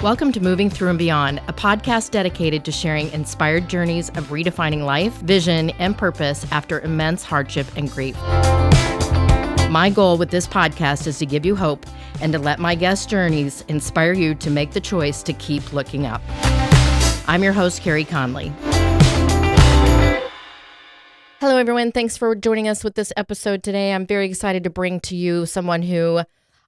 Welcome to Moving Through and Beyond, a podcast dedicated to sharing inspired journeys of redefining life, vision, and purpose after immense hardship and grief. My goal with this podcast is to give you hope and to let my guest journeys inspire you to make the choice to keep looking up. I'm your host, Carey Conley. Hello, everyone. Thanks for joining us with this episode today. I'm very excited to bring to you someone who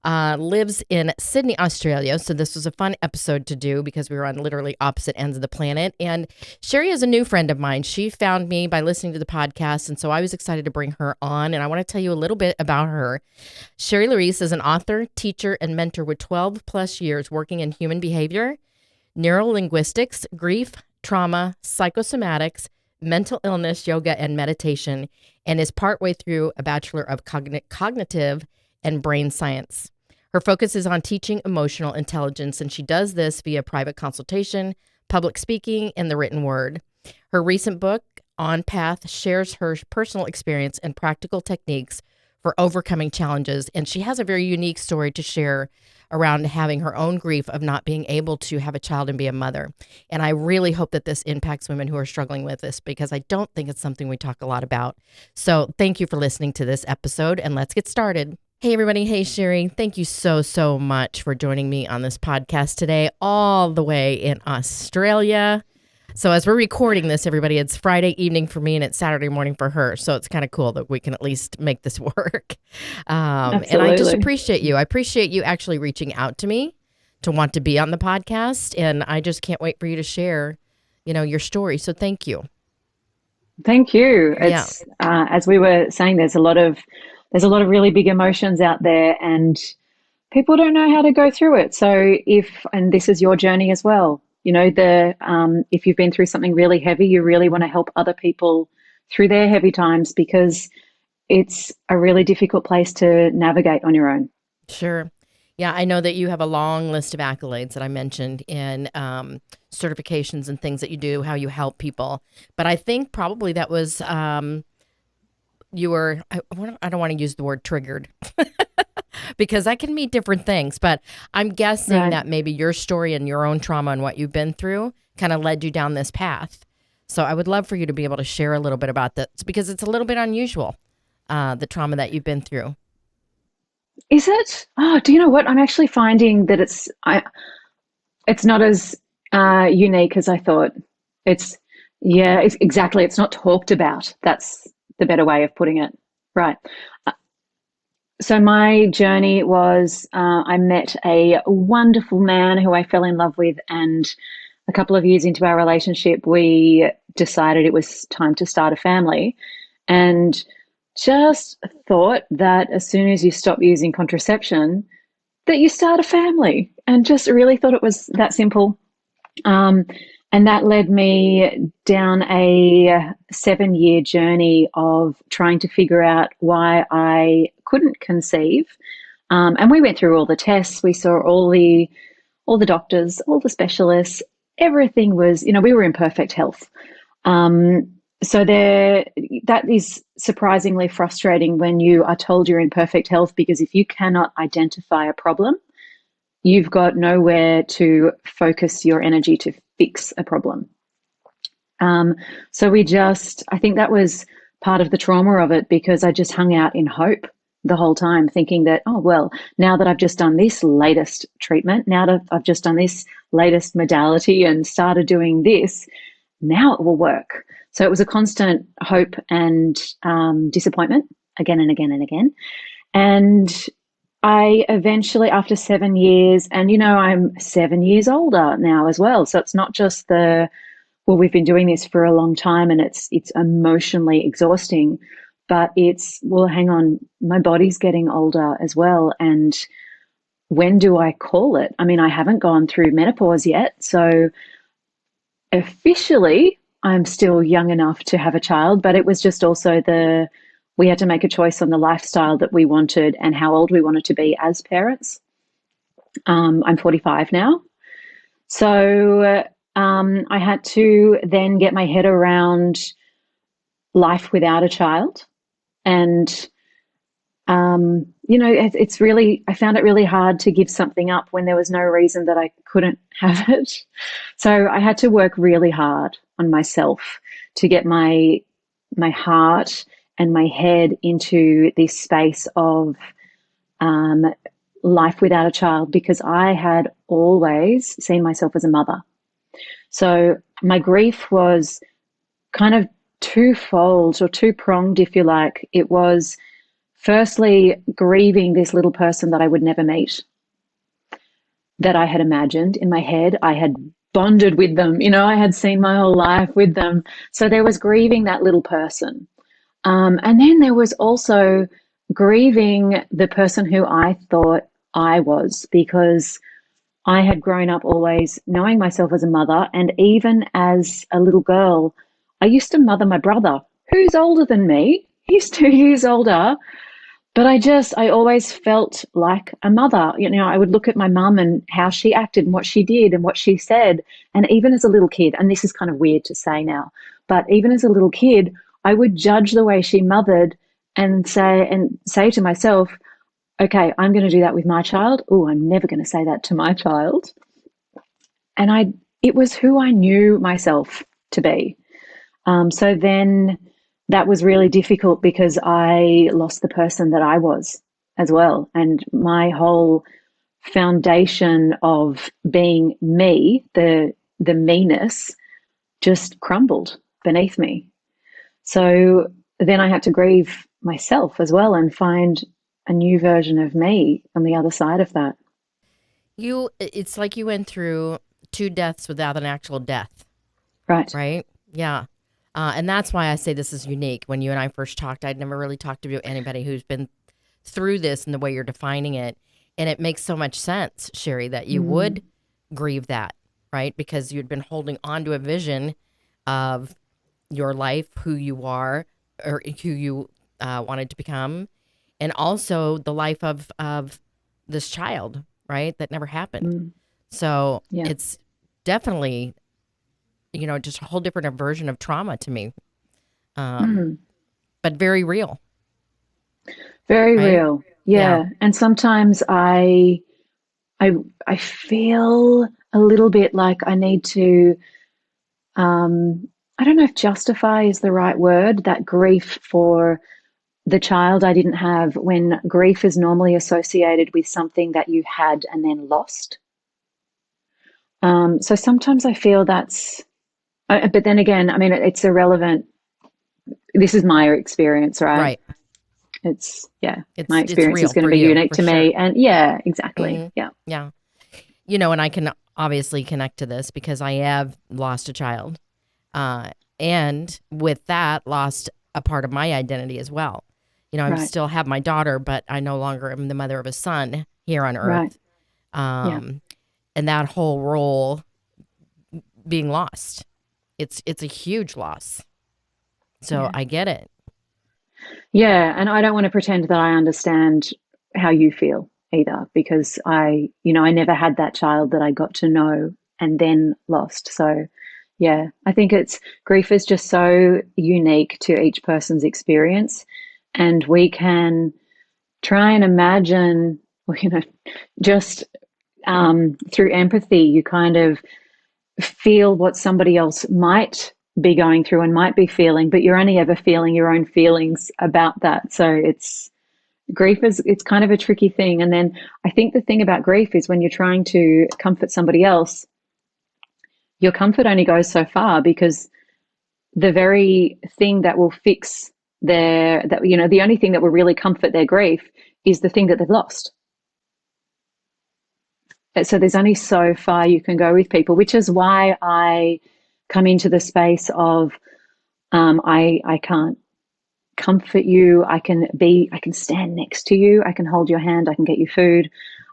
lives in Sydney, Australia. So this was a fun episode to do because we were on literally opposite ends of the planet. And Sherrie is a new friend of mine. She found me by listening to the podcast. And so I was excited to bring her on. And I want to tell you a little bit about her. Sherrie Laryse is an author, teacher, and mentor with 12 plus years working in human behavior, neuro linguistics, grief, trauma, psychosomatics, mental illness, yoga, and meditation, and is partway through a Bachelor of Cognitive and Brain Science. Her focus is on teaching emotional intelligence, and she does this via private consultation, public speaking, and the written word. Her recent book, On Path, shares her personal experience and practical techniques for overcoming challenges, and she has a very unique story to share around having her own grief of not being able to have a child and be a mother. And I really hope that this impacts women who are struggling with this because I don't think it's something we talk a lot about. So thank you for listening to this episode, and let's get started. Hey, everybody. Hey, Sherrie. Thank you so much for joining me on this podcast today, all the way in Australia. So as we're recording this, everybody, it's Friday evening for me and it's Saturday morning for her. So it's kind of cool that we can at least make this work. And I just appreciate you. I appreciate you actually reaching out to me to want to be on the podcast. And I just can't wait for you to share, your story. So thank you. Thank you. It's, as we were saying, there's a lot of really big emotions out there and people don't know how to go through it. So and this is your journey as well, if you've been through something really heavy, you really want to help other people through their heavy times because it's a really difficult place to navigate on your own. Sure. Yeah, I know that you have a long list of accolades that I mentioned in certifications and things that you do, how you help people. But I think probably that was you were, I don't want to use the word triggered because that can mean different things, but I'm guessing that maybe your story and your own trauma and what you've been through kind of led you down this path. So I would love for you to be able to share a little bit about this because it's a little bit unusual, the trauma that you've been through. Is it? Oh, do you know what? I'm actually finding that it's not as unique as I thought. It's exactly. It's not talked about. That's the better way of putting it. Right. So my journey was I met a wonderful man who I fell in love with, and a couple of years into our relationship, we decided it was time to start a family, and just thought that as soon as you stop using contraception, that you start a family, and just really thought it was that simple. And that led me down a 7-year journey of trying to figure out why I couldn't conceive. And we went through all the tests. We saw all the doctors, all the specialists. Everything was, we were in perfect health. So that is surprisingly frustrating when you are told you're in perfect health, because if you cannot identify a problem, you've got nowhere to focus your energy to fix a problem. So I think that was part of the trauma of it, because I just hung out in hope the whole time, thinking that, oh, well, now that I've just done this latest treatment, now that I've just done this latest modality and started doing this, now it will work. So it was a constant hope and disappointment again and again and again. And I eventually, after 7 years, and I'm 7 years older now as well. So it's not just we've been doing this for a long time and it's emotionally exhausting, but hang on, my body's getting older as well. And when do I call it? I mean, I haven't gone through menopause yet. So officially, I'm still young enough to have a child, but it was just also we had to make a choice on the lifestyle that we wanted and how old we wanted to be as parents. I'm 45 now. So I had to then get my head around life without a child. And it's really, I found it really hard to give something up when there was no reason that I couldn't have it. So I had to work really hard on myself to get my heart and my head into this space of um, life without a child, because I had always seen myself as a mother. So my grief was kind of twofold or two pronged, if you like. It was firstly grieving this little person that I would never meet, that I had imagined in my head. I had bonded with them, I had seen my whole life with them. So there was grieving that little person. And then there was also grieving the person who I thought I was, because I had grown up always knowing myself as a mother. And even as a little girl, I used to mother my brother, who's older than me. He's 2 years older. But I always felt like a mother. I would look at my mum and how she acted and what she did and what she said. And even as a little kid, and this is kind of weird to say now, but even as a little kid, I would judge the way she mothered and say to myself, okay, I'm going to do that with my child. Oh, I'm never going to say that to my child. And it was who I knew myself to be. So then that was really difficult because I lost the person that I was as well. And my whole foundation of being me, the meanness, just crumbled beneath me. So then I had to grieve myself as well and find a new version of me on the other side of that. It's like you went through two deaths without an actual death, Right. right? Yeah. And that's why I say this is unique. When you and I first talked, I'd never really talked to anybody who's been through this and the way you're defining it. And it makes so much sense, Sherrie, that you would grieve that, right? Because you'd been holding on to a vision of your life, who you are, or who you wanted to become, and also the life of this child, right? That never happened. So Yeah. it's definitely, just a whole different version of trauma to me, but very real, Very right? real. Yeah. Yeah. And sometimes I I feel a little bit like I need to I don't know if justify is the right word, that grief for the child I didn't have, when grief is normally associated with something that you had and then lost. So sometimes I feel but then again, I mean, it's irrelevant. This is my experience, right? Right. Yeah, my It's experience is real going to for be you, unique for to sure. me. And yeah, exactly. Yeah. Yeah. And I can obviously connect to this because I have lost a child. And with that, lost a part of my identity as well. I Right. still have my daughter, but I no longer am the mother of a son here on Right. earth. Yeah. Um, and that whole role being lost, it's a huge loss. So Yeah. I get it. Yeah. And I don't want to pretend that I understand how you feel either, because I never had that child that I got to know and then lost. So yeah, I think grief is just so unique to each person's experience. And we can try and imagine, well, just through empathy, you kind of feel what somebody else might be going through and might be feeling, but you're only ever feeling your own feelings about that. So it's kind of a tricky thing. And then I think the thing about grief is when you're trying to comfort somebody else, your comfort only goes so far, because the very thing that will fix the only thing that will really comfort their grief is the thing that they've lost. So there's only so far you can go with people, which is why I come into the space of I can't comfort you. I can stand next to you. I can hold your hand. I can get you food.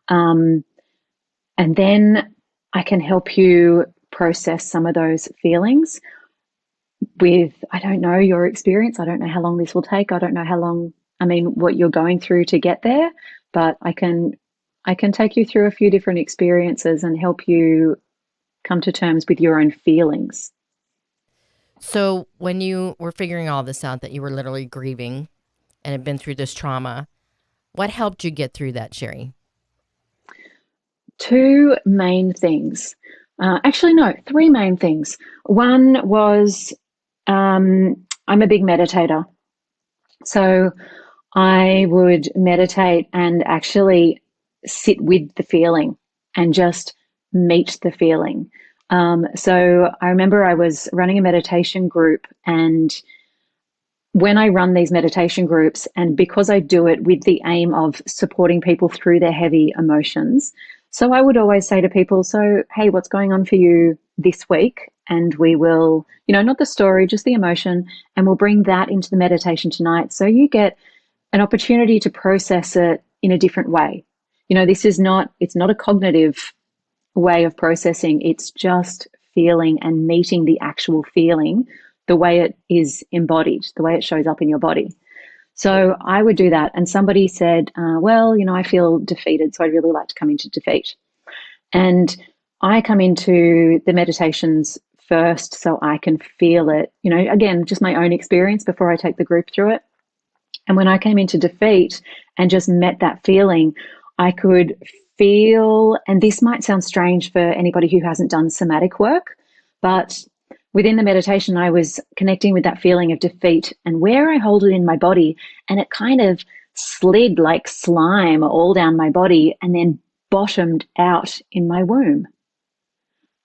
Um, and then I can help you process some of those feelings with, I don't know your experience. I don't know how long this will take. I don't know how long, I mean, what you're going through to get there, but I can take you through a few different experiences and help you come to terms with your own feelings. So when you were figuring all this out, that you were literally grieving and had been through this trauma, What helped you get through that, Sherrie? Two main things. Actually, no, three main things. One was I'm a big meditator. So I would meditate and actually sit with the feeling and just meet the feeling. So I remember I was running a meditation group, and when I run these meditation groups, and because I do it with the aim of supporting people through their heavy emotions, so I would always say to people, so, hey, what's going on for you this week? And we will, not the story, just the emotion, and we'll bring that into the meditation tonight. So you get an opportunity to process it in a different way. It's not a cognitive way of processing. It's just feeling and meeting the actual feeling, the way it is embodied, the way it shows up in your body. So I would do that. And somebody said, well, I feel defeated, so I'd really like to come into defeat. And I come into the meditations first so I can feel it, again, just my own experience before I take the group through it. And when I came into defeat and just met that feeling, I could feel, and this might sound strange for anybody who hasn't done somatic work, but within the meditation, I was connecting with that feeling of defeat and where I hold it in my body, and it kind of slid like slime all down my body and then bottomed out in my womb.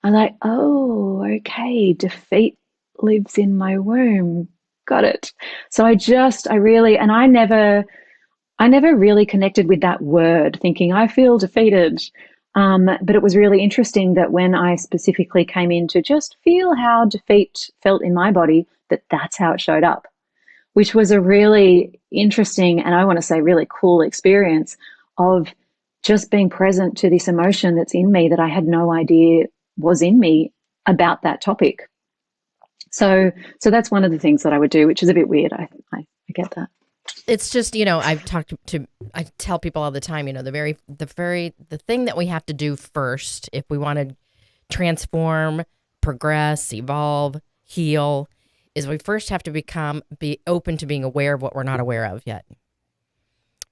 I'm like, oh, okay, defeat lives in my womb. Got it. So I never really connected with that word, thinking I feel defeated. But it was really interesting that when I specifically came in to just feel how defeat felt in my body, that's how it showed up, which was a really interesting, and I want to say really cool experience of just being present to this emotion that's in me that I had no idea was in me about that topic. So that's one of the things that I would do, which is a bit weird. I get that. It's just, I tell people all the time, the thing that we have to do first if we want to transform, progress, evolve, heal, is we first have to be open to being aware of what we're not aware of yet.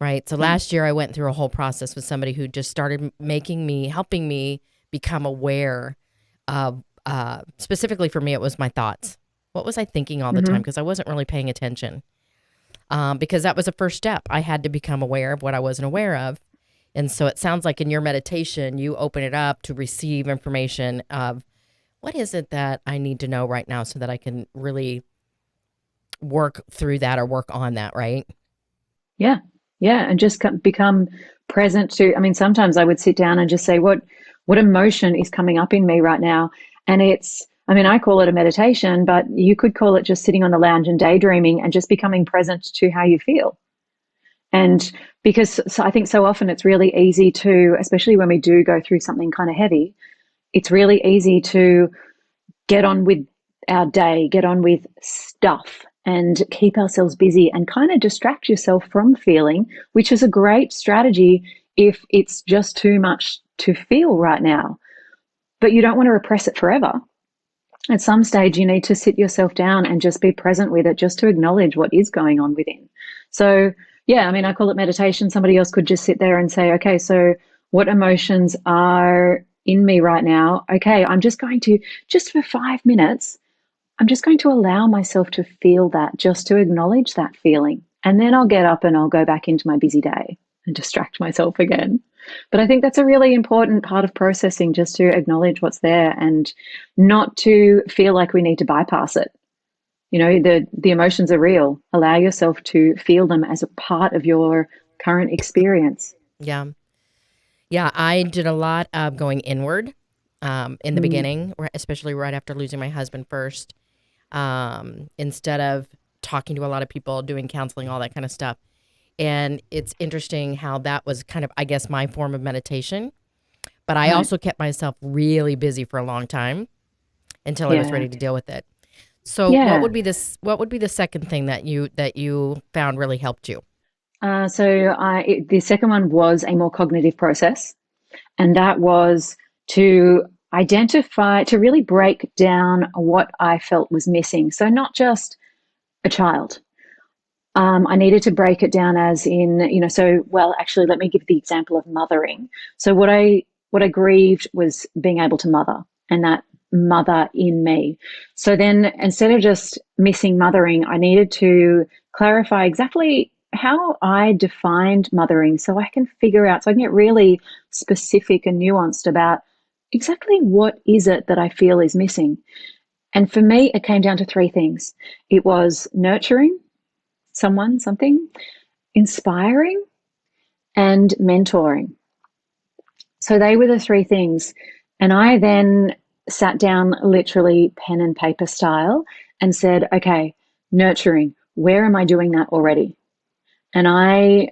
Right. So last year I went through a whole process with somebody who just started helping me become aware of, specifically for me, it was my thoughts. What was I thinking all the time? Because I wasn't really paying attention. Because that was the first step. I had to become aware of what I wasn't aware of. And so it sounds like in your meditation, you open it up to receive information of what is it that I need to know right now so that I can really work through that or work on that, right? Yeah. Yeah. And just become present to, sometimes I would sit down and just say, what emotion is coming up in me right now? And I call it a meditation, but you could call it just sitting on the lounge and daydreaming and just becoming present to how you feel. And because I think so often it's really easy to, especially when we do go through something kind of heavy, it's really easy to get on with our day, get on with stuff and keep ourselves busy and kind of distract yourself from feeling, which is a great strategy if it's just too much to feel right now. But you don't want to repress it forever. At some stage, you need to sit yourself down and just be present with it, just to acknowledge what is going on within. So, yeah, I call it meditation. Somebody else could just sit there and say, okay, so what emotions are in me right now? Okay, I'm just going to, just for 5 minutes, I'm just going to allow myself to feel that, just to acknowledge that feeling. And then I'll get up and I'll go back into my busy day and distract myself again. But I think that's a really important part of processing, just to acknowledge what's there and not to feel like we need to bypass it. The emotions are real. Allow yourself to feel them as a part of your current experience. Yeah. Yeah. I did a lot of going inward in the beginning, especially right after losing my husband first, instead of talking to a lot of people, doing counseling, all that kind of stuff. And it's interesting how that was kind of, I guess, my form of meditation. But I also kept myself really busy for a long time until I was ready to deal with it. So what would be the second thing that you found really helped you? The second one was a more cognitive process. And that was to identify, to really break down what I felt was missing. So not just a child. I needed to break it down as in, so, well, actually, let me give the example of mothering. So what I grieved was being able to mother, and that mother in me. So then instead of just missing mothering, I needed to clarify exactly how I defined mothering so I can figure out, so I can get really specific and nuanced about exactly what is it that I feel is missing. And for me, it came down to three things. It was nurturing someone, something, inspiring, and mentoring. So they were the three things. And I then sat down, literally pen and paper style, and said, okay, nurturing, where am I doing that already? And I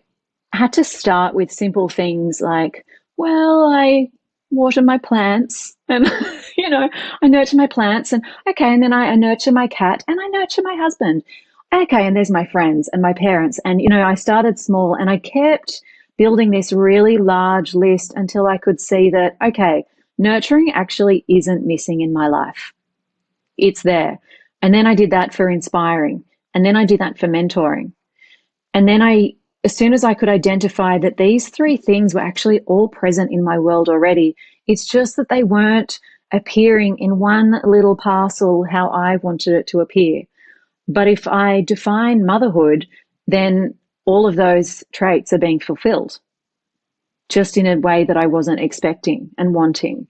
had to start with simple things like, well, I water my plants and, I nurture my plants, and okay, and then I nurture my cat and I nurture my husband. Okay, and there's my friends and my parents. And, I started small and I kept building this really large list until I could see that, okay, nurturing actually isn't missing in my life. It's there. And then I did that for inspiring. And then I did that for mentoring. And then as soon as I could identify that these three things were actually all present in my world already, it's just that they weren't appearing in one little parcel how I wanted it to appear. But if I define motherhood, then all of those traits are being fulfilled, just in a way that I wasn't expecting and wanting.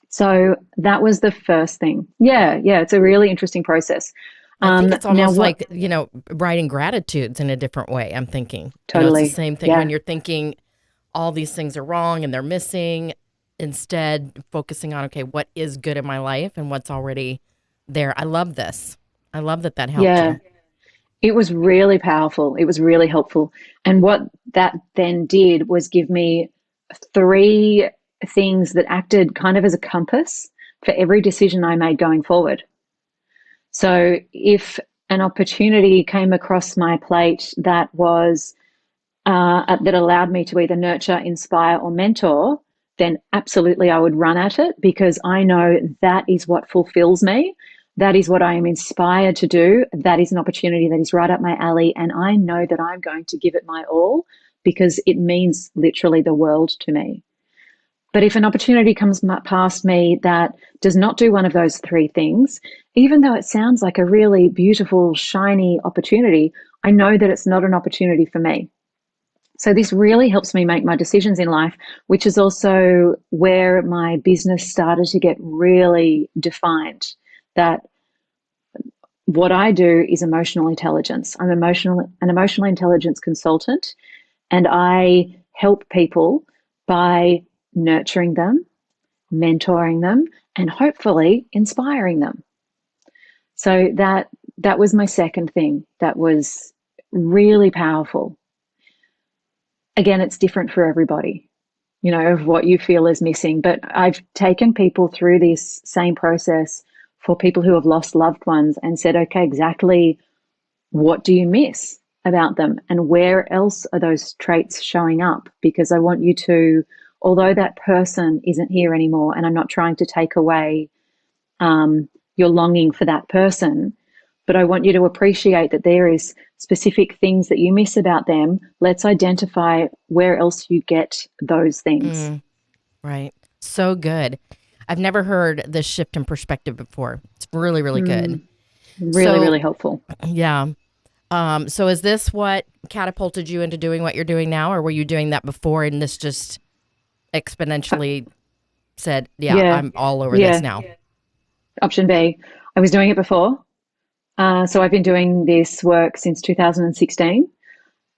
So that was the first thing. Yeah, it's a really interesting process. I think it's Now, almost what? like, writing gratitudes in a different way. I'm thinking, it's the Totally. same thing when Yeah, you're thinking all these things are wrong and they're missing, instead focusing on, okay, what is good in my life and what's already there. I love this. I love that that helped yeah. you. It was really powerful. It was really helpful. And what that then did was give me three things that acted kind of as a compass for every decision I made going forward. So if an opportunity came across my plate that allowed me to either nurture, inspire, or mentor, then absolutely I would run at it, because I know that is what fulfills me. That is what I am inspired to do. That is an opportunity that is right up my alley. And I know that I'm going to give it my all because it means literally the world to me. But if an opportunity comes past me that does not do one of those three things, even though it sounds like a really beautiful, shiny opportunity, I know that it's not an opportunity for me. So this really helps me make my decisions in life, which is also where my business started to get really defined. That what I do is emotional intelligence. I'm an emotional intelligence consultant, and I help people by nurturing them, mentoring them, and hopefully inspiring them. So that was my second thing. That was really powerful. Again, it's different for everybody, of what you feel is missing. But I've taken people through this same process for people who have lost loved ones and said, okay, exactly what do you miss about them and where else are those traits showing up? Because I want you to, although that person isn't here anymore, and I'm not trying to take away your longing for that person, but I want you to appreciate that there is specific things that you miss about them. Let's identify where else you get those things. Right. So good. I've never heard this shift in perspective before. It's really, really good. Really, So, really helpful. yeah. So is this what catapulted you into doing what you're doing now, or were you doing that before and this just exponentially said, yeah, Yeah, I'm all over this yeah. now? Option B. I was doing it before. So I've been doing this work since 2016,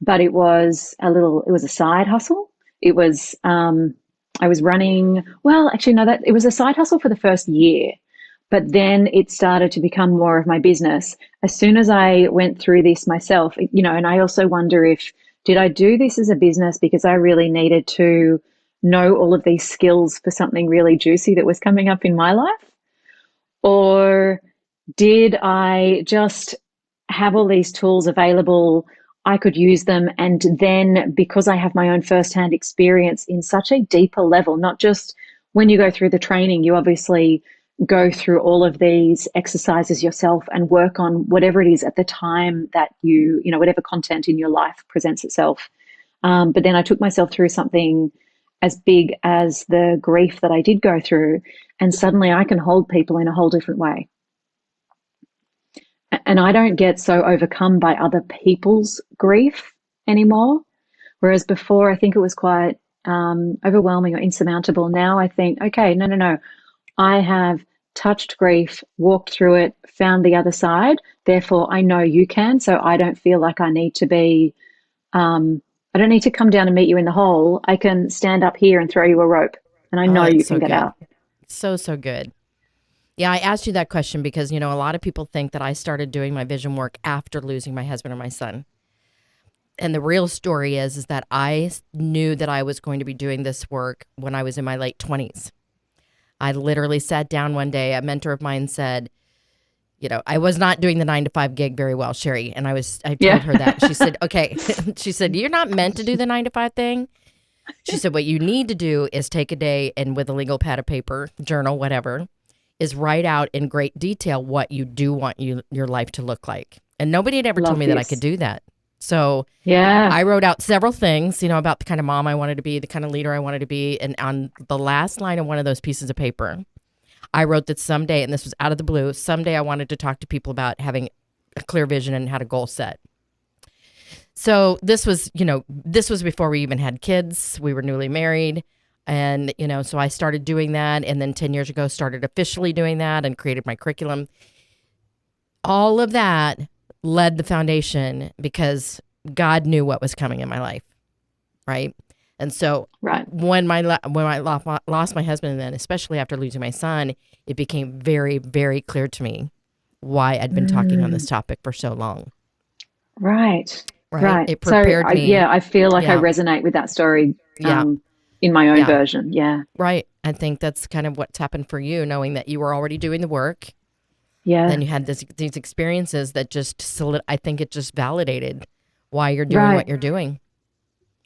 but it was a side hustle. It was, I was running, well, actually, no, it was a side hustle for the first year, but then it started to become more of my business. As soon as I went through this myself, and I also wonder did I do this as a business because I really needed to know all of these skills for something really juicy that was coming up in my life? Or did I just have all these tools available? I could use them. And then because I have my own firsthand experience in such a deeper level, not just when you go through the training, you obviously go through all of these exercises yourself and work on whatever it is at the time that whatever content in your life presents itself. But then I took myself through something as big as the grief that I did go through, and suddenly I can hold people in a whole different way. And I don't get so overcome by other people's grief anymore. Whereas before, I think it was quite overwhelming or insurmountable. Now I think, okay, no. I have touched grief, walked through it, found the other side. Therefore, I know you can. So I don't feel like I need to be, I don't need to come down and meet you in the hole. I can stand up here and throw you a rope, and I Oh, know you that's can so get good. out. So good. Yeah, I asked you that question because, a lot of people think that I started doing my vision work after losing my husband or my son. And the real story is that I knew that I was going to be doing this work when I was in my late 20s. I literally sat down one day, a mentor of mine said, I was not doing the 9 to 5 gig very well, Sherrie. And I told Yeah. her that. She said, okay. She said, you're not meant to do the 9 to 5 thing. She said, what you need to do is take a day and with a legal pad of paper, journal, whatever, is write out in great detail what you do want your life to look like. And nobody had ever told Love me that I could this. do that. So Yeah. I wrote out several things, about the kind of mom I wanted to be, the kind of leader I wanted to be. And on the last line of one of those pieces of paper, I wrote that someday, and this was out of the blue, someday I wanted to talk to people about having a clear vision and how to goal set. So this was before we even had kids. We were newly married. And, so I started doing that. And then 10 years ago, started officially doing that and created my curriculum. All of that led the foundation because God knew what was coming in my life. Right. And so Right. when I lost my husband, and then especially after losing my son, it became very, very clear to me why I'd been talking on this topic for so long. Right. Right. Right. It So prepared me. I feel like I Yeah. resonate with that story Yeah. in my own Yeah. version. Yeah. Right. I think that's kind of what's happened for you, knowing that you were already doing the work. Yeah. Then you had these experiences that I think it just validated why you're doing what Right. you're doing.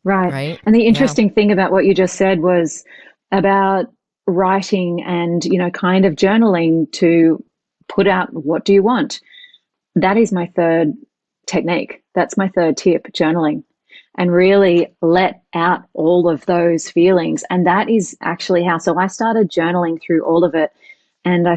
Right. Right. And the Yeah. interesting thing about what you just said was about writing and, kind of journaling to put out what do you want. That is my third technique. That's my third tip, journaling, and really let out all of those feelings. And that is actually so I started journaling through all of it. And I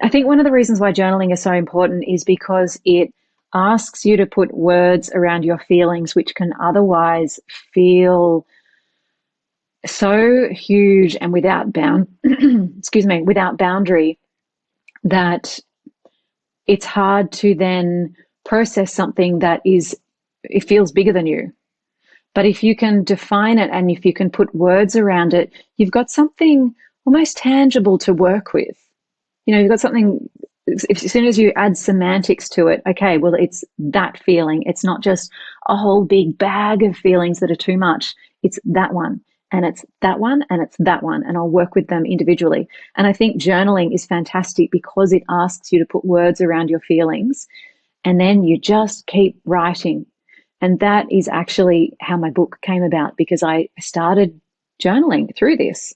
think one of the reasons why journaling is so important is because it asks you to put words around your feelings, which can otherwise feel so huge and without boundary, that it's hard to then process something it feels bigger than you. But if you can define it and if you can put words around it, you've got something almost tangible to work with. You've got something, as soon as you add semantics to it, okay, well, it's that feeling. It's not just a whole big bag of feelings that are too much. It's that one, and it's that one, and it's that one, and I'll work with them individually. And I think journaling is fantastic because it asks you to put words around your feelings, and then you just keep writing. And that is actually how my book came about, because I started journaling through this,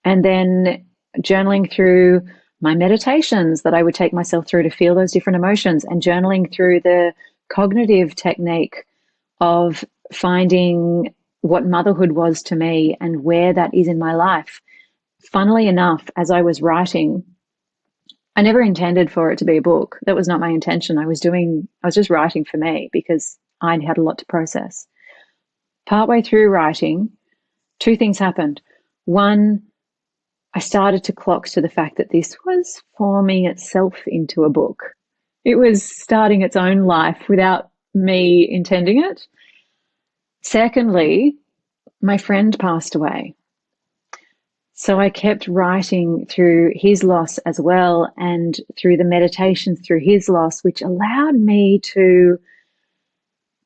and then journaling through my meditations that I would take myself through to feel those different emotions, and journaling through the cognitive technique of finding what motherhood was to me and where that is in my life. Funnily enough, as I was writing, I never intended for it to be a book. That was not my intention. I was just writing for me because I had a lot to process. Partway through writing, two things happened. One, I started to clock to the fact that this was forming itself into a book. It was starting its own life without me intending it. Secondly, my friend passed away. So I kept writing through his loss as well, and through the meditations through his loss, which allowed me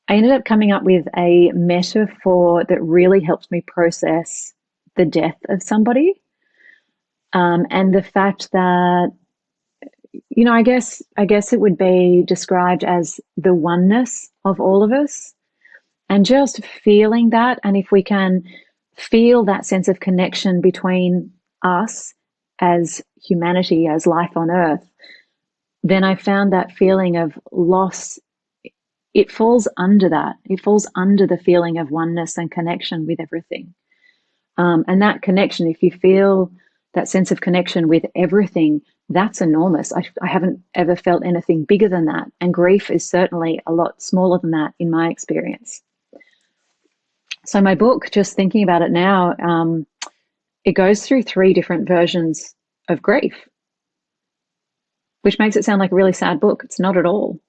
I ended up coming up with a metaphor that really helped me process the death of somebody. And the fact that, I guess it would be described as the oneness of all of us, and just feeling that. And if we can feel that sense of connection between us as humanity, as life on earth, then I found that feeling of loss, it falls under that. It falls under the feeling of oneness and connection with everything. And that connection, if you feel that sense of connection with everything, that's enormous. I haven't ever felt anything bigger than that. And grief is certainly a lot smaller than that in my experience. So my book, just thinking about it now, it goes through 3 different versions of grief, which makes it sound like a really sad book. It's not at all.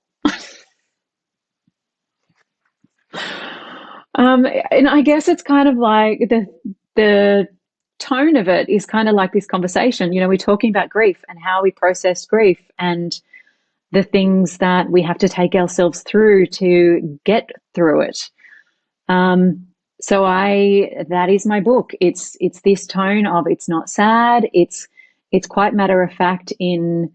And I guess it's kind of like the tone of it is kind of like this conversation. We're talking about grief and how we process grief and the things that we have to take ourselves through to get through it. So that is my book. It's this tone of, it's not sad. It's quite matter of fact in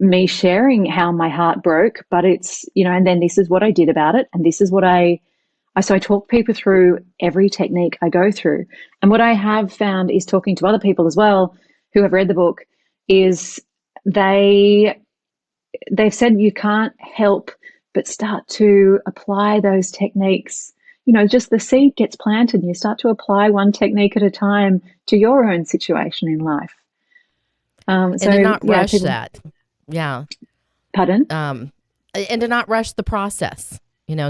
me sharing how my heart broke, but it's, and then this is what I did about it. And this is what so I talk people through every technique I go through. And what I have found is talking to other people as well who have read the book is they've said you can't help but start to apply those techniques. Just the seed gets planted and you start to apply one technique at a time to your own situation in life. And to not rush that. Yeah. Pardon? And to not rush the process.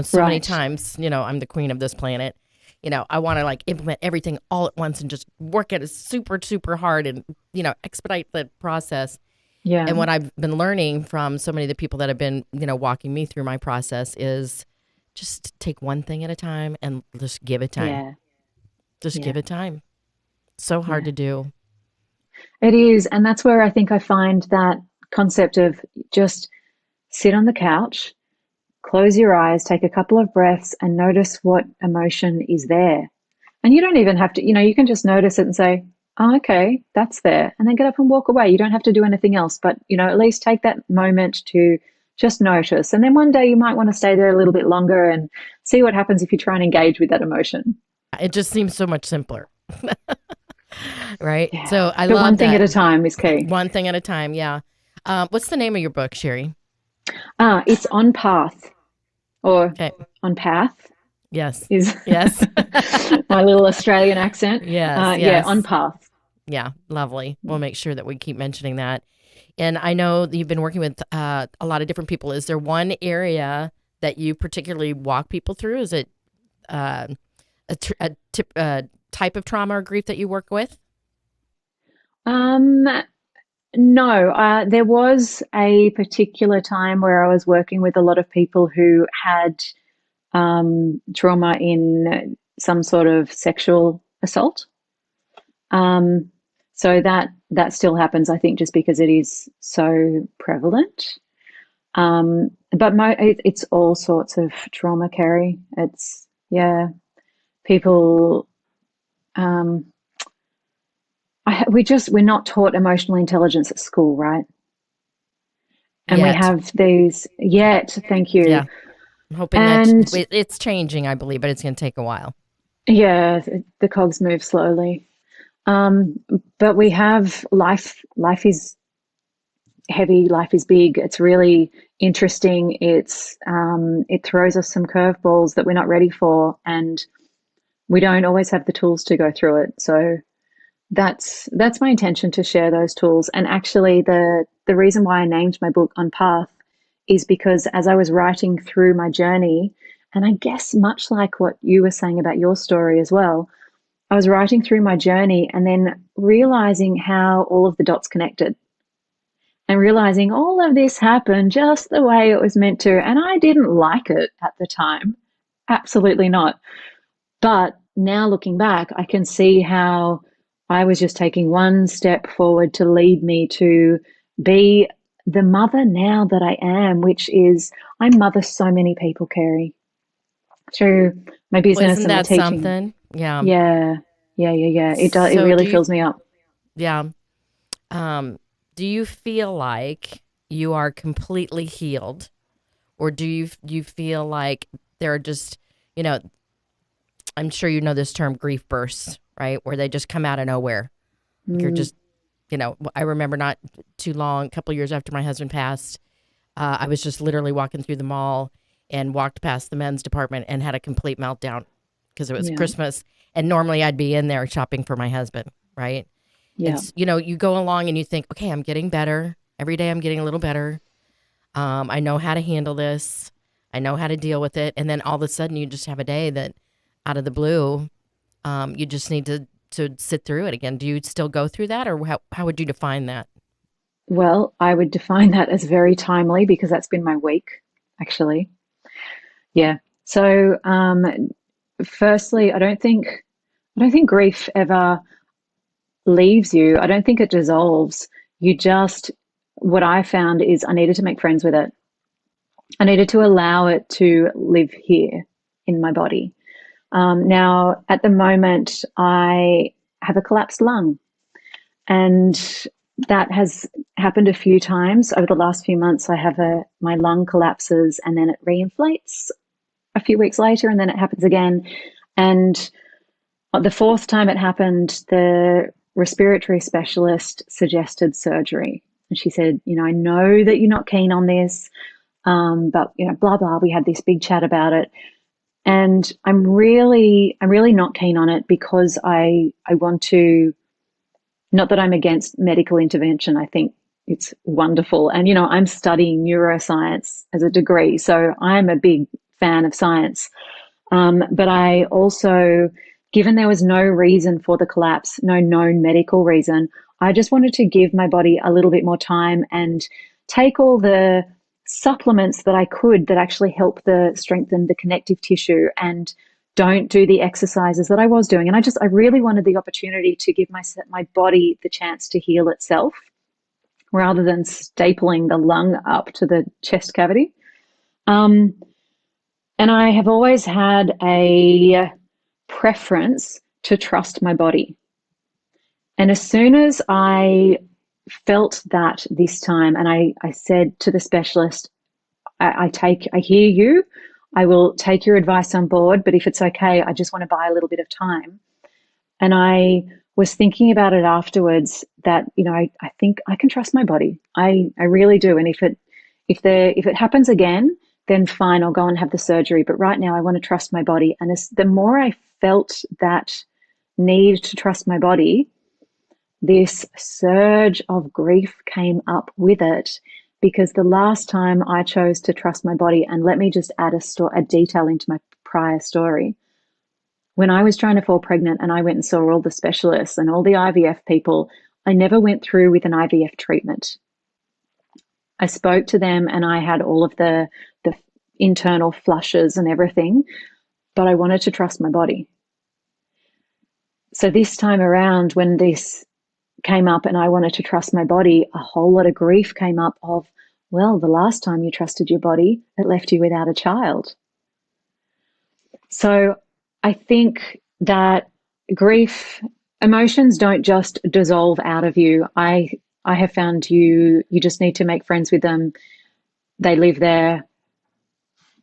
So many times, I'm the queen of this planet. I want to implement everything all at once and just work at it super, super hard and, expedite the process. Yeah. And what I've been learning from so many of the people that have been, walking me through my process is just take one thing at a time and just give it time. Yeah. Just give it time. So hard to do. It is. And that's where I think I find that concept of just sit on the couch, close your eyes, take a couple of breaths and notice what emotion is there. And you don't even have to, you can just notice it and say, oh, okay, that's there. And then get up and walk away. You don't have to do anything else, but, at least take that moment to just notice. And then one day you might want to stay there a little bit longer and see what happens if you try and engage with that emotion. It just seems so much simpler. Right? Yeah. So I but love one thing that. at a time is key. One thing at a time, yeah. What's the name of your book, Sherrie? It's On Path or On Path. Yes. Is yes. my little Australian accent. Yes. Yeah, On Path. Yeah, lovely. We'll make sure that we keep mentioning that. And I know that you've been working with a lot of different people. Is there one area that you particularly walk people through? Is it a type of trauma or grief that you work with? No, there was a particular time where I was working with a lot of people who had trauma in some sort of sexual assault. So that still happens, I think, just because it is so prevalent. But it's all sorts of trauma, Carey. It's, people, we're not taught emotional intelligence at school, right? And we have these yet. Thank you. Yeah. I'm hoping that it's changing, I believe, but it's going to take a while. Yeah, the cogs move slowly. But we have life is heavy, life is big. It's really interesting. It throws us some curveballs that we're not ready for, and we don't always have the tools to go through it. So that's my intention, to share those tools. And actually the reason why I named my book On Path is because as I was writing through my journey, and I guess much like what you were saying about your story as well, I was writing through my journey and then realizing how all of the dots connected and realizing all of this happened just the way it was meant to. And I didn't like it at the time. Absolutely not. But now looking back, I can see how I was just taking one step forward to lead me to be the mother now that I am, which is I mother so many people, Carey, through my business and my teaching. Something? Yeah. Yeah. It does. It really fills me up. Yeah. Do you feel like you are completely healed, or do you feel like there are just, I'm sure you know this term, grief bursts, right? Where they just come out of nowhere. You're just I remember not too long, a couple of years after my husband passed, I was just literally walking through the mall and walked past the men's department and had a complete meltdown because it was Yeah. Christmas. And normally I'd be in there shopping for my husband, right? And, Yeah. you go along and you think, okay, I'm getting better. Every day I'm getting a little better. I know how to handle this. I know how to deal with it. And then all of a sudden you just have a day that out of the blue, you just need to sit through it again. Do you still go through that, or how would you define that? Well, I would define that as very timely because that's been my week, actually. Yeah. So, firstly, I don't think grief ever leaves you. I don't think it dissolves. You just, what I found is I needed to make friends with it. I needed to allow it to live here in my body. Now, at the moment, I have a collapsed lung, and that has happened a few times over the last few months. I have my lung collapses and then it reinflates a few weeks later, and then it happens again. And the fourth time it happened, the respiratory specialist suggested surgery. And she said, I know that you're not keen on this, but blah blah. We had this big chat about it, and I'm really not keen on it because I want to. Not that I'm against medical intervention. I think it's wonderful, and I'm studying neuroscience as a degree, so I'm a big fan of science. But I also, given there was no reason for the collapse, no known medical reason, I just wanted to give my body a little bit more time and take all the supplements that I could that actually help strengthen the connective tissue and don't do the exercises that I was doing. And I really wanted the opportunity to give my body the chance to heal itself rather than stapling the lung up to the chest cavity. Um, and I have always had a preference to trust my body. And as soon as I felt that this time, and I said to the specialist, I hear you. I will take your advice on board, but if it's okay, I just want to buy a little bit of time. And I was thinking about it afterwards that, I think I can trust my body. I really do. And if it happens again, then fine, I'll go and have the surgery. But right now I want to trust my body. And the more I felt that need to trust my body, this surge of grief came up with it, because the last time I chose to trust my body, and let me just add a detail into my prior story. When I was trying to fall pregnant and I went and saw all the specialists and all the IVF people, I never went through with an IVF treatment. I spoke to them and I had all of the internal flushes and everything, but I wanted to trust my body. So this time around, when this came up and I wanted to trust my body, a whole lot of grief came up of, well, the last time you trusted your body, it left you without a child. So I think that emotions don't just dissolve out of you. I have found you just need to make friends with them. They live there.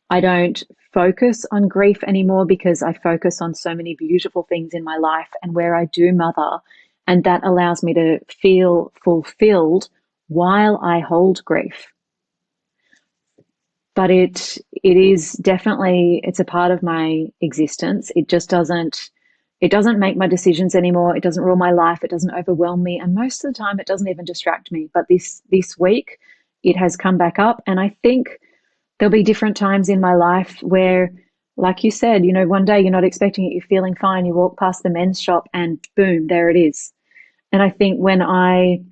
I don't focus on grief anymore because I focus on so many beautiful things in my life and where I do mother, and that allows me to feel fulfilled while I hold grief. But it is definitely, it's a part of my existence. It just doesn't make my decisions anymore. It doesn't rule my life. It doesn't overwhelm me. And most of the time it doesn't even distract me. But this week it has come back up. And I think there'll be different times in my life where, like you said, one day you're not expecting it, you're feeling fine, you walk past the men's shop and boom, there it is. And I think when I,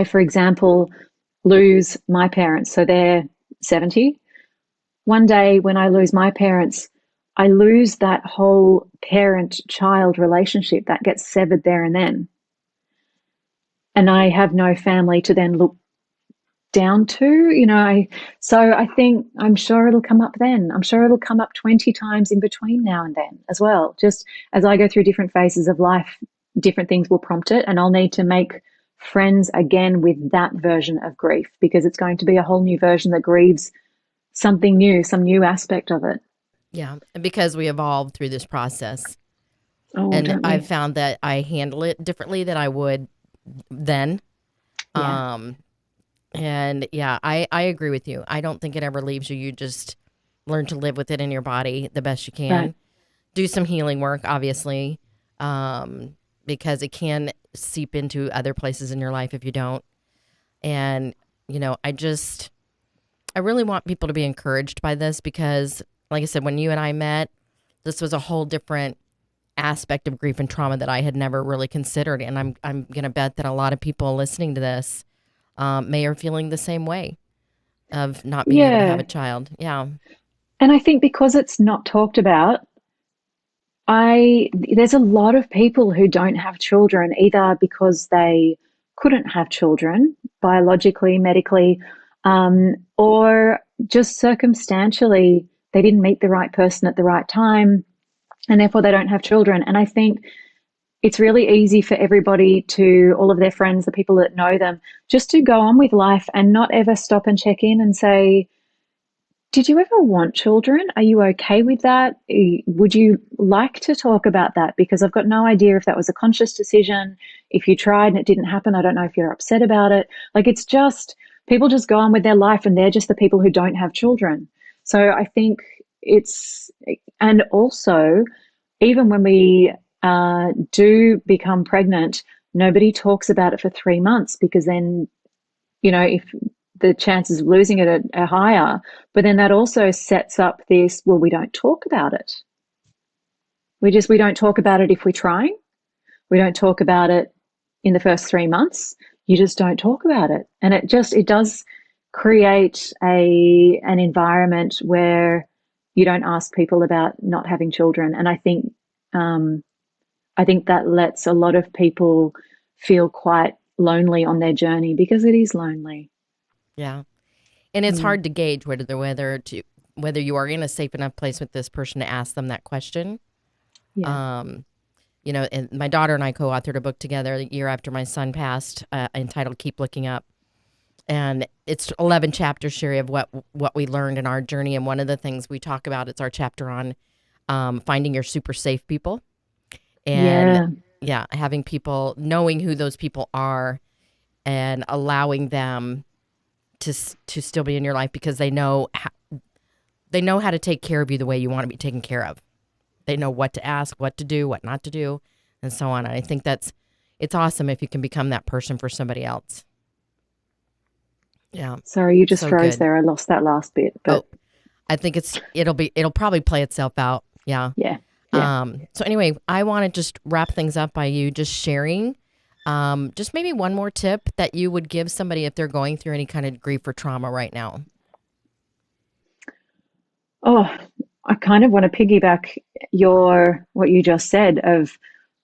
for example, lose my parents, so they're 70, one day when I lose my parents, I lose that whole parent-child relationship that gets severed there and then. And I have no family to then look down to, so I think I'm sure it'll come up then. I'm sure it'll come up 20 times in between now and then as well. Just as I go through different phases of life, different things will prompt it, and I'll need to make friends again with that version of grief, because it's going to be a whole new version that grieves something new, some new aspect of it. Yeah, and because we evolved through this process, Oh, and don't I've we? found that I handle it differently than I would then. Yeah. Um, and yeah, I agree with you. I don't think it ever leaves you. You just learn to live with it in your body the best you Right. can. Do some healing work, obviously, because it can seep into other places in your life if you don't. And, I really want people to be encouraged by this because, like I said, when you and I met, this was a whole different aspect of grief and trauma that I had never really considered. And I'm gonna bet that a lot of people listening to this may are feeling the same way of not being able to have Yeah. a child. Yeah, And I think because it's not talked about, I there's a lot of people who don't have children either because they couldn't have children biologically, medically, or just circumstantially they didn't meet the right person at the right time, and therefore they don't have children. And I think it's really easy for everybody to, all of their friends, the people that know them, just to go on with life and not ever stop and check in and say, did you ever want children? Are you okay with that? Would you like to talk about that? Because I've got no idea if that was a conscious decision. If you tried and it didn't happen, I don't know if you're upset about it. Like it's just, people just go on with their life and they're just the people who don't have children. So I think it's, and also, even when we do become pregnant, nobody talks about it for 3 months because then, if the chances of losing it are higher. But then that also sets up this, well, we don't talk about it. We don't talk about it if we're trying. We don't talk about it in the first 3 months. You just don't talk about it. And it does create an environment where you don't ask people about not having children. And I think that lets a lot of people feel quite lonely on their journey because it is lonely. yeah. And it's Mm. hard to gauge whether you are in a safe enough place with this person to ask them that question. Yeah. Um, and my daughter and I co-authored a book together the year after my son passed, entitled "Keep Looking Up," and it's 11 chapters, Sherry, of what we learned in our journey. And one of the things we talk about, it's our chapter on finding your super safe people, and Yeah. yeah, having people knowing who those people are and allowing them to still be in your life because they know how to take care of you the way you want to be taken care of. They know what to ask, what to do, what not to do, and so on. And I think it's awesome if you can become that person for somebody else. Yeah, Sorry, you just so froze good. there. I lost that last bit, Oh, but I think it'll probably play itself out. Yeah. yeah. Yeah. So anyway, I want to just wrap things up by you just sharing, just maybe one more tip that you would give somebody if they're going through any kind of grief or trauma right now. Oh, I kind of want to piggyback what you just said of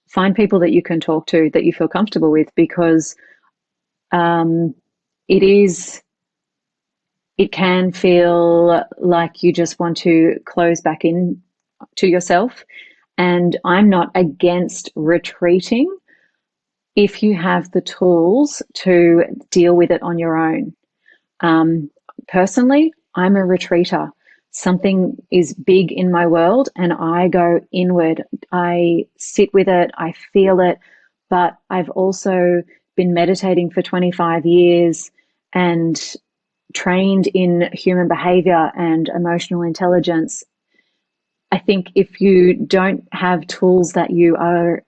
find people that you can talk to that you feel comfortable with because um, it is it can feel like you just want to close back in to yourself. And I'm not against retreating if you have the tools to deal with it on your own. Um, Personally, I'm a retreater. Something is big in my world and I go inward. I sit with it, I feel it, but I've also been meditating for 25 years and trained in human behavior and emotional intelligence. I think if you don't have tools that you are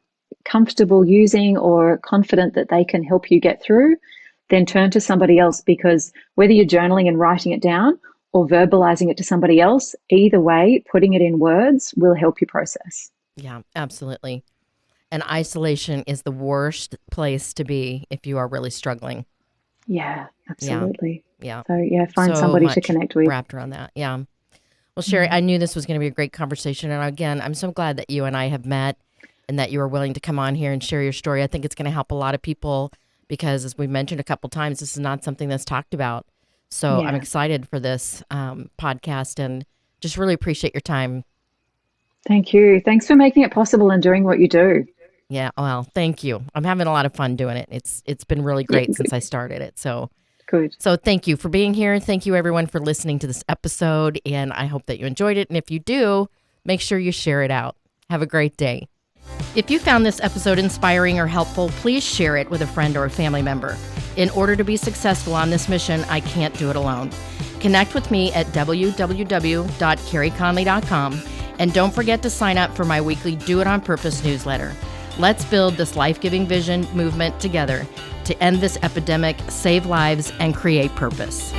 comfortable using or confident that they can help you get through, then turn to somebody else because whether you're journaling and writing it down or verbalizing it to somebody else, either way, putting it in words will help you process. Yeah, absolutely. And isolation is the worst place to be if you are really struggling. Yeah, Yeah, absolutely. yeah. So, yeah, find So somebody to much connect with. wrapped around that. Yeah. Well, Sherry, Mm. I knew this was going to be a great conversation. And again, I'm so glad that you and I have met and that you are willing to come on here and share your story. I think it's going to help a lot of people because, as we mentioned a couple times, this is not something that's talked about. So I'm Yeah. excited for this podcast and just really appreciate your time. Thank you. Thanks for making it possible and doing what you do. Yeah, well, thank you. I'm having a lot of fun doing it. It's been really Yeah, great since I started it. good. So thank you for being here. Thank you everyone for listening to this episode and I hope that you enjoyed it and if you do, make sure you share it out. Have a great day. If you found this episode inspiring or helpful, please share it with a friend or a family member. In order to be successful on this mission, I can't do it alone. Connect with me at www.careyconley.com, and don't forget to sign up for my weekly Do It On Purpose newsletter. Let's build this life-giving vision movement together to end this epidemic, save lives, and create purpose.